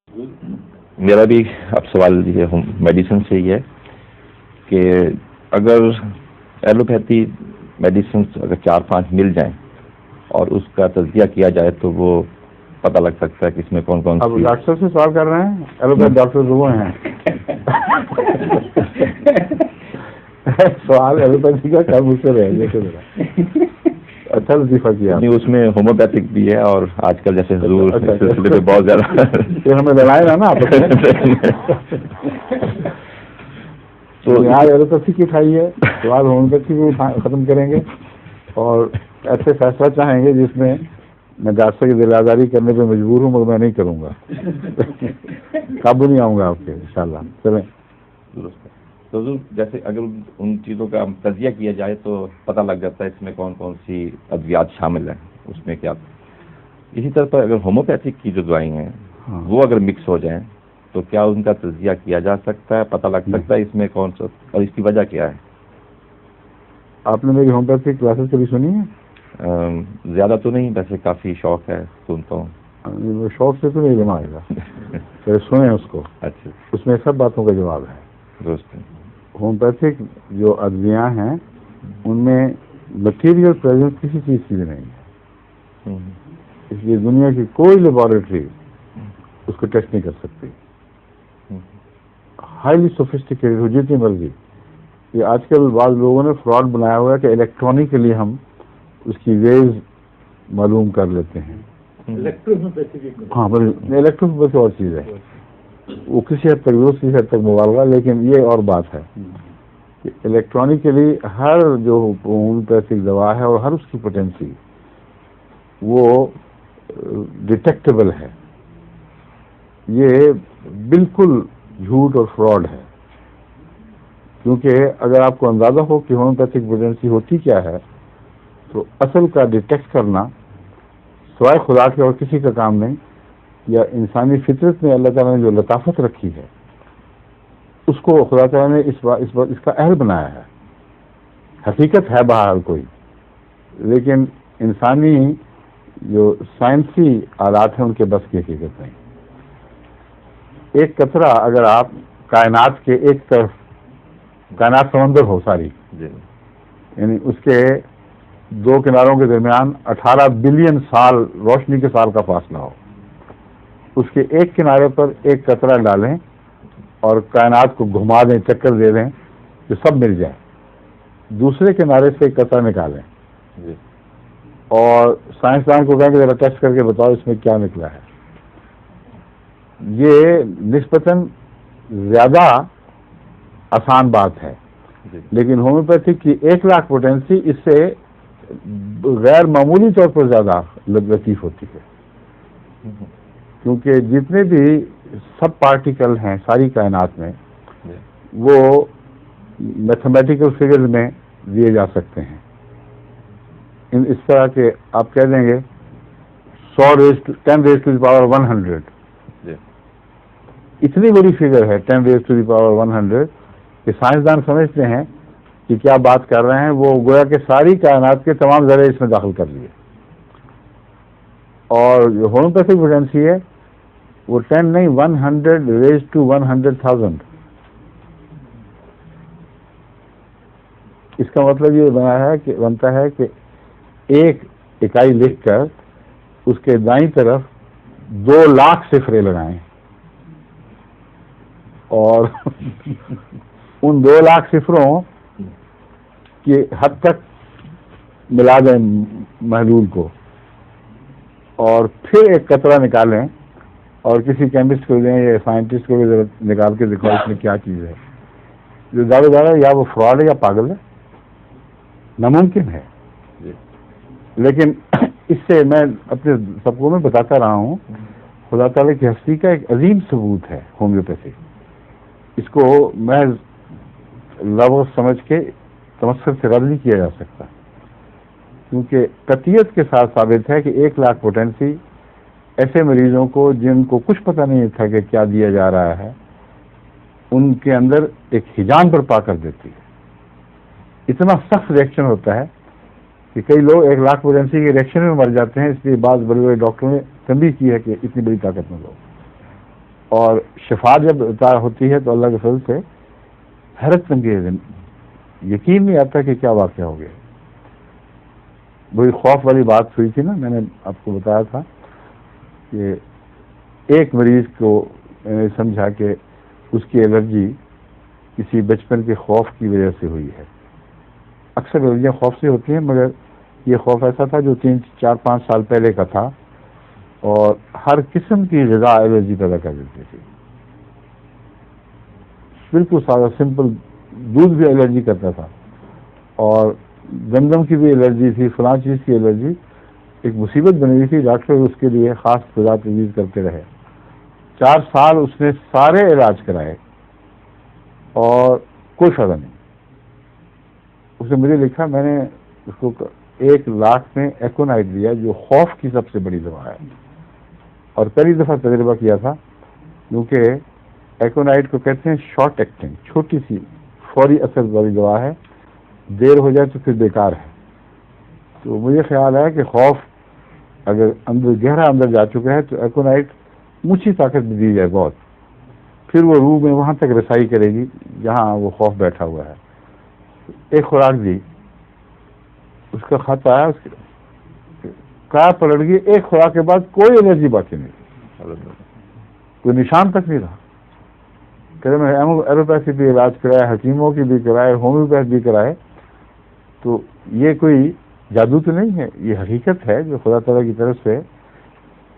میرا بھی اب سوال یہ میڈیسن سے ہی ہے کہ اگر ایلوپیتھی میڈیسنس اگر 4-5 مل جائیں اور اس کا تجزیہ کیا جائے تو وہ پتہ لگ سکتا ہے کہ اس میں کون کون اب ڈاکٹر سے سوال کر رہے ہیں؟ ایلوپیتھ ڈاکٹر وہ ہیں سوال ایلوپیتھی کا کیا مجھ سے رہے اچھا لطیفہ کیا اس میں ہومیوپیتھک بھی ہے اور آج کل جیسے حضور اس سلسلے میں بہت زیادہ ہمیں لڑائے نا تو آج ایلوپیتھی کی اٹھائی ہے سوال ہومیوپیتھی کو ختم کریں گے اور ایسے فیصلہ چاہیں گے جس میں میں ڈاکٹر کی دل آزاری کرنے پہ مجبور ہوں مگر میں نہیں کروں گا، قابو نہیں آؤں گا آپ کے انشاءاللہ. چلیں تو جیسے اگر ان چیزوں کا تجزیہ کیا جائے تو پتہ لگ جاتا ہے اس میں کون کون سی ادویات شامل ہیں، اس میں کیا. اسی طرح پر اگر ہومیوپیتھک کی جو دوائیں ہیں وہ اگر مکس ہو جائیں تو کیا ان کا تجزیہ کیا جا سکتا ہے، پتہ لگ سکتا ہے اس میں کون سا، اور اس کی وجہ کیا ہے؟ آپ نے میری ہومیوپیتھک کلاسز کبھی سنی ہے؟ زیادہ تو نہیں، ویسے کافی شوق ہے، سنتا ہوں. شوق سے تو نہیں جمع آئے گا، پھر سنیں اس کو. اچھا، اس میں سب باتوں کا جواب ہے. درست ہے. ہومیوپیتھک جو ادویاں ہیں ان میں مٹیریل پریزنس کسی چیز کی بھی نہیں ہے، اس لیے دنیا کی کوئی لیبارٹری اس کو ٹیسٹ نہیں کر سکتی. ہائیلی سوفسٹیکیٹڈ ہو جتنی مرضی. یہ آج کل بعض لوگوں نے فراڈ بنایا ہوا ہے کہ الیکٹرانکلی ہم اس کی ویوز معلوم کر لیتے ہیں. ہاں الیکٹروس اور چیز ہے، وہ کسی حد تک دوست کسی حد تک مبالغہ، لیکن یہ اور بات ہے کہ الیکٹرانکلی ہر جو ہومیوپیتھک دوا ہے اور ہر اس کی پوٹینسی وہ ڈیٹیکٹیبل ہے. یہ بالکل جھوٹ اور فراڈ ہے، کیونکہ اگر آپ کو اندازہ ہو کہ ہومیوپیتھک پوٹینسی ہوتی کیا ہے تو اصل کا ڈیٹیکٹ کرنا سوائے خدا کے اور کسی کا کام نہیں. یا انسانی فطرت میں اللہ تعالیٰ نے جو لطافت رکھی ہے اس کو خدا تعالیٰ نے اس کا اہل بنایا ہے. حقیقت ہے بہرحال کوئی، لیکن انسانی جو سائنسی آلات ہیں ان کے بس کی حقیقت نہیں. ایک قطرہ اگر آپ کائنات کے ایک طرف، کائنات سمندر ہو ساری، یعنی اس کے دو کناروں کے درمیان 18 بلین سال روشنی کے سال کا فاصلہ ہو، اس کے ایک کنارے پر ایک قطرہ ڈالیں اور کائنات کو گھما دیں، چکر دے دیں جو سب مل جائے. دوسرے کنارے سے ایک قطرہ نکالیں اور سائنسدان کو کہیں کہ ذرا ٹیسٹ کر کے بتاؤ اس میں کیا نکلا ہے. یہ نسبتاً زیادہ آسان بات ہے، لیکن ہومیوپیتھک کی 1,00,000 پوٹینسی اس سے غیر معمولی طور پر زیادہ لطیف ہوتی ہے، کیونکہ جتنے بھی سب پارٹیکل ہیں ساری کائنات میں وہ میتھمیٹیکل فگرز میں دیے جا سکتے ہیں. اس طرح کہ آپ کہہ دیں گے 10⁻⁴ اتنی بڑی فگر ہے 10⁻⁴ کہ سائنسدان سمجھتے ہیں کہ کیا بات کر رہے ہیں، وہ گویا کہ ساری کائنات کے تمام ذرے اس میں داخل کر لیے. اور جو ہومیوپیتھک پوٹینسی ہے وہ 10 نہیں 100⁻100,000. اس کا مطلب یہ بنتا ہے کہ ایک اکائی لکھ کر اس کے دائیں طرف 2,00,000 صفریں لگائیں اور ان 2,00,000 صفروں کی حد تک ملا دیں محلول کو، اور پھر ایک قطرہ نکالیں اور کسی کیمسٹ کو دیں یا سائنٹسٹ کو بھی نکال کے دکھاؤ اس میں کیا چیز ہے. جو دعوے دار ہے یا وہ فراڈ ہے یا پاگل ہے، ناممکن ہے. لیکن اس سے میں اپنے سب کو میں بتاتا رہا ہوں خدا تعالیٰ کی ہستی کا ایک عظیم ثبوت ہے ہومیوپیتھی. اس کو محض لفظ سمجھ کے تمسخر سے رد نہیں کیا جا سکتا، کیونکہ قطعیت کے ساتھ ثابت ہے کہ 1,00,000 پوٹینسی ایسے مریضوں کو جن کو کچھ پتہ نہیں تھا کہ کیا دیا جا رہا ہے ان کے اندر ایک ہجان برپا کر دیتی ہے. اتنا سخت ریئیکشن ہوتا ہے کہ کئی لوگ 1,00,000 پوٹینسی کے ریئیکشن میں مر جاتے ہیں. اس لیے بعض بڑے بڑے ڈاکٹروں نے تنبیہ کی ہے کہ اتنی بڑی طاقت نہ لو. اور شفا جب عطا ہوتی ہے تو اللہ کے فضل سے حیرت انگیز یقین نہیں آتا کہ کیا واقعہ ہو گیا. وہی خوف والی بات ہوئی تھی نا، میں نے آپ کو بتایا تھا کہ ایک مریض کو میں نے سمجھا کہ اس کی الرجی کسی بچپن کے خوف کی وجہ سے ہوئی ہے. اکثر الرجیاں خوف سے ہوتی ہیں، مگر یہ خوف ایسا تھا جو 3 4 5 سال پہلے کا تھا، اور ہر قسم کی غذا الرجی پیدا کر دیتی تھی. بالکل سادہ سمپل دودھ بھی الرجی کرتا تھا، اور گندم کی بھی الرجی تھی، فلاں چیز کی الرجی. ایک مصیبت بنی ہوئی تھی. ڈاکٹر اس کے لیے خاص غذا تجویز کرتے رہے. 4 سال اس نے سارے علاج کرائے اور کوئی فائدہ نہیں. اس نے مجھے لکھا، میں نے اس کو 1 لاکھ میں ایکونائٹ دیا جو خوف کی سب سے بڑی دوا ہے، اور پہلی دفعہ تجربہ کیا تھا. کیونکہ ایکونائٹ کو کہتے ہیں شارٹ ایکٹنگ، چھوٹی سی فوری اثر والی دوا ہے، دیر ہو جائے تو پھر بیکار ہے. تو مجھے خیال ہے کہ خوف اگر گہرا اندر جا چکا ہے تو ایکونائٹ مچھی طاقت بھی دی جائے بہت، پھر وہ روح میں وہاں تک رسائی کرے گی جہاں وہ خوف بیٹھا ہوا ہے. ایک خوراک دی، اس کا خط آیا، اس کی کار پلٹ گئی. ایک خوراک کے بعد کوئی الرجی باقی نہیں، کوئی نشان تک نہیں رہا. کہ میں ایلوپیتھی بھی علاج کرائے، حکیموں کی بھی کرائے، ہومیوپیتھ بھی کرائے. تو یہ کوئی جادو تو نہیں ہے، یہ حقیقت ہے جو خدا تعالیٰ کی طرف سے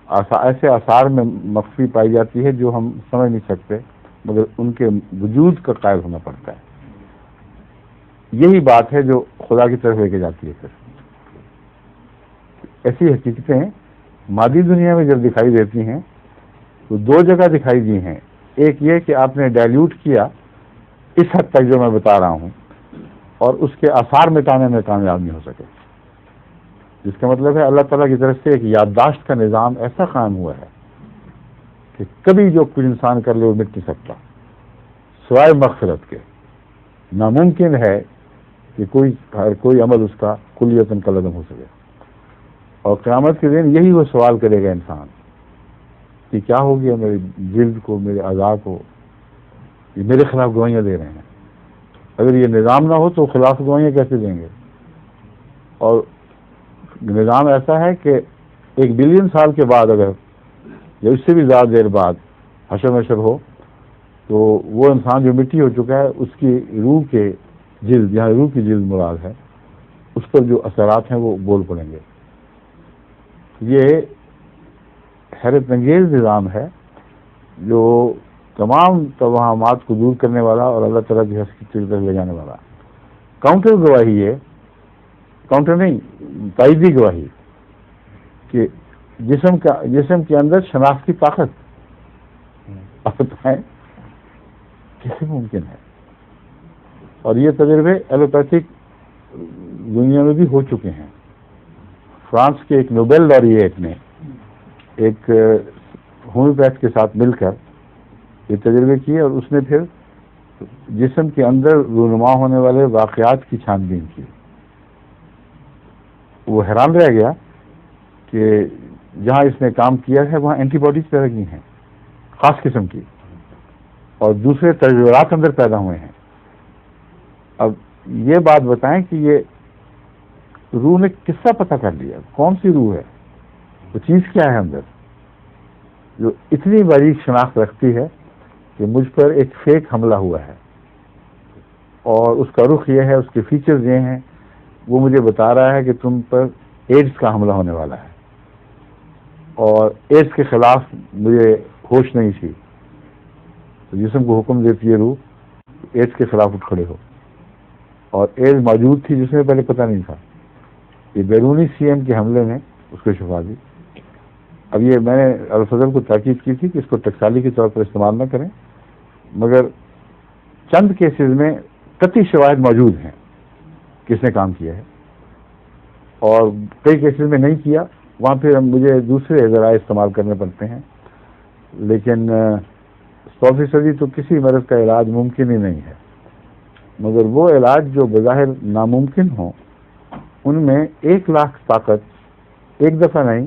ایسے آثار میں مخفی پائی جاتی ہے جو ہم سمجھ نہیں سکتے، مگر ان کے وجود کا قائل ہونا پڑتا ہے. یہی بات ہے جو خدا کی طرف لے کے جاتی ہے. پھر ایسی حقیقتیں مادی دنیا میں جب دکھائی دیتی ہیں تو 2 جگہ دکھائی دی ہیں. ایک یہ کہ آپ نے ڈائلیوٹ کیا اس حد تک جو میں بتا رہا ہوں، اور اس کے آثار مٹانے میں کامیاب نہیں ہو سکے، جس کا مطلب ہے اللہ تعالیٰ کی طرف سے ایک یادداشت کا نظام ایسا قائم ہوا ہے کہ کبھی جو کچھ انسان کر لے وہ مٹ نہیں سکتا سوائے مغفرت کے. ناممکن ہے کہ کوئی عمل اس کا کلیتاً کالعدم ہو سکے. اور قیامت کے دن یہی وہ سوال کرے گا انسان کہ کیا ہو گیا میری جلد کو، میرے اعضاء کو، یہ میرے خلاف گواہیاں دے رہے ہیں. اگر یہ نظام نہ ہو تو خلاف گواہیاں کیسے دیں گے؟ اور نظام ایسا ہے کہ 1 بلین سال کے بعد اگر یا اس سے بھی زیادہ دیر بعد حشر نشر ہو تو وہ انسان جو مٹی ہو چکا ہے اس کی روح کے جلد، یہاں روح کی جلد مراد ہے، اس پر جو اثرات ہیں وہ بول پڑیں گے. یہ حیرت انگیز نظام ہے جو تمام توہمات کو دور کرنے والا اور اللہ تعالیٰ کی حقیقت کی طرف لے جانے والا. کاؤنٹر گواہی ہے، کاؤنٹر نہیں، تائیدی گواہی کہ جسم کے اندر شناخت کی طاقت. آپ بتائیں کیسے ممکن ہے؟ اور یہ تجربے ایلوپیتھک دنیا میں بھی ہو چکے ہیں. فرانس کے ایک نوبل لاریٹ نے ایک ہومیوپیتھ کے ساتھ مل کر یہ تجربے کیے، اور اس نے پھر جسم کے اندر رونما ہونے والے واقعات کی چھان بین کی. وہ حیران رہ گیا کہ جہاں اس نے کام کیا ہے وہاں اینٹی باڈیز پیدا کی ہیں خاص قسم کی، اور دوسرے تجربات اندر پیدا ہوئے ہیں. اب یہ بات بتائیں کہ یہ روح نے کس طرح پتہ کر لیا کون سی روح ہے، وہ چیز کیا ہے اندر جو اتنی باریک شناخت رکھتی ہے کہ مجھ پر ایک فیک حملہ ہوا ہے اور اس کا رخ یہ ہے، اس کے فیچرز یہ ہیں، وہ مجھے بتا رہا ہے کہ تم پر ایڈز کا حملہ ہونے والا ہے، اور ایڈز کے خلاف مجھے ہوش نہیں تھی. تو جسم کو حکم دیتی ہے روح ایڈز کے خلاف اٹھ کھڑے ہو، اور ایڈز موجود تھی جس میں پہلے پتہ نہیں تھا. یہ بیرونی CM کے حملے نے اس کو شفا دی. اب یہ میں نے الفضل کو تاکید کی تھی کہ اس کو ٹکسالی کے طور پر استعمال نہ کریں، مگر چند کیسز میں قطعی شواہد موجود ہیں کہ اس نے کام کیا ہے، اور کئی کیسز میں نہیں کیا. وہاں پھر مجھے دوسرے ذرائع استعمال کرنے پڑتے ہیں. لیکن 100% تو کسی مرض کا علاج ممکن ہی نہیں ہے، مگر وہ علاج جو بظاہر ناممکن ہوں ان میں 1 لاکھ طاقت ایک دفعہ نہیں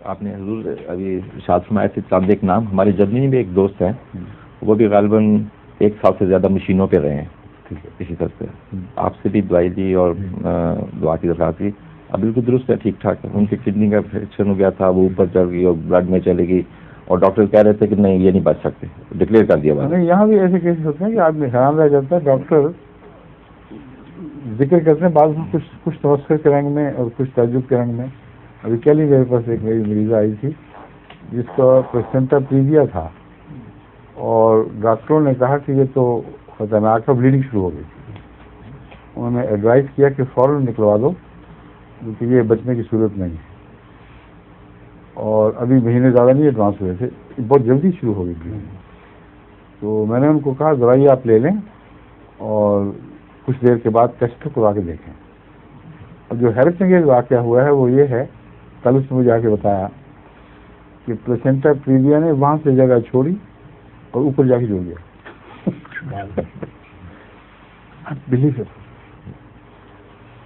آپ نے حضور ابھی ارشاد فرمایا تھے چاند ایک نام. ہمارے جرمنی میں ایک دوست ہیں, وہ بھی غالباً 1 سال سے زیادہ مشینوں پہ رہے ہیں اسی طرح سے. آپ سے بھی دعائی دی اور دعا کی درخواست کی. اب بالکل درست ہے, ٹھیک ٹھاک ہے. ان کی کڈنی کا انفیکشن ہو گیا تھا, وہ اوپر چڑھ گئی اور بلڈ میں چلے گئی, اور ڈاکٹر کہہ رہے تھے کہ نہیں یہ نہیں بچ سکتے, ڈکلیئر کر دیا. نہیں, یہاں بھی ایسے کیسز ہوتے ہیں کہ آدمی حیران رہ جاتا ہے. ڈاکٹر ذکر کرتے ہیں بعض میں کچھ توسر کے رنگ میں اور کچھ تعجب کے رنگ میں. ابھی کل ہی میرے پاس ایک میری مریضہ آئی تھی جس کا پلیسنٹا پریویا تھا, اور ڈاکٹروں نے کہا کہ یہ تو خطرناک ہے, بلیڈنگ شروع ہو گئی تھی. انہوں نے ایڈوائز کیا کہ فوراً نکلوا دو کیونکہ یہ بچنے کی صورت نہیں ہے. اور ابھی مہینے زیادہ نہیں ایڈوانس ہوئے تھے, بہت جلدی شروع ہو گئی تھی. تو میں نے ان کو کہا دوائی آپ لے لیں اور کچھ دیر کے بعد ٹیسٹ کروا کے دیکھیں. اب جو حیرت انگیز واقعہ ہوا ہے وہ یہ ہے, کل اس نے مجھے آ کے بتایا کہ پلیسنٹا پریویا نے وہاں سے جگہ چھوڑی اور اوپر جا کے جڑ گیا. بلیو.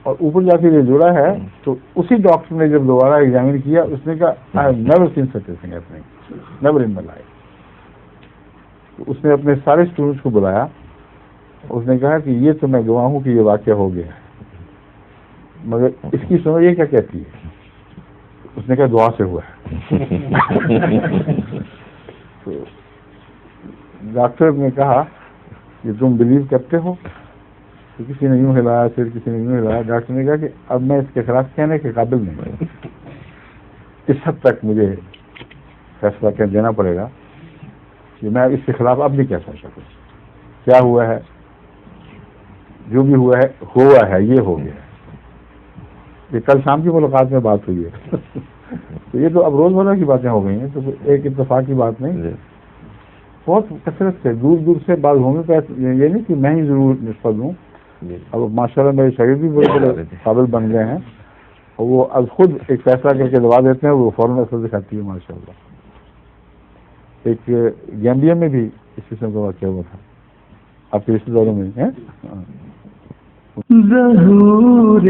اور اوپر جا کے جو جڑا ہے تو اسی ڈاکٹر نے جب دوبارہ ایگزامن کیا اس نے کہا I have never seen such a thing happening, never in my life. تو اس نے اپنے سارے اسٹوڈنٹس کو بلایا, اس نے کہا کہ یہ تو میں گواہ ہوں کہ یہ واقعہ ہو گیا ہے, مگر اس کی سمجھ یہ کیا کہتی ہے. اس نے کہا دعا سے ہوا ہے. تو ڈاکٹر نے کہا کہ تم بلیو کرتے ہو, تو کسی نے یوں ہلایا, پھر کسی نے یوں ہلایا. ڈاکٹر نے کہا کہ اب میں اس کے خلاف کہنے کے قابل نہیں. اس حد تک مجھے فیصلہ دینا پڑے گا کہ میں اس کے خلاف اب نہیں کہہ سکتا. کیا ہوا ہے, جو بھی ہوا ہے یہ ہو گیا. یہ کل شام کی ملاقات میں بات ہوئی ہے. تو یہ تو اب روزمرہ کی باتیں ہو گئی ہیں, تو ایک اتفاق کی بات نہیں. بہت کثرت سے دور دور سے بعض ہومیوپیتھ, یہ نہیں کہ میں ہی ضرور نسبت دوں. اب ماشاء اللہ میرے شاگرد بھی بڑے بڑے قابل بن گئے ہیں, اور وہ از خود ایک فیصلہ کر کے دوا دیتے ہیں, وہ فوراً اثر دکھاتی ہے ماشاء اللہ. ایک گیمبیا میں بھی اس قسم کا واقعہ ہوا تھا, آپ کے رشتے داروں میں. ظہور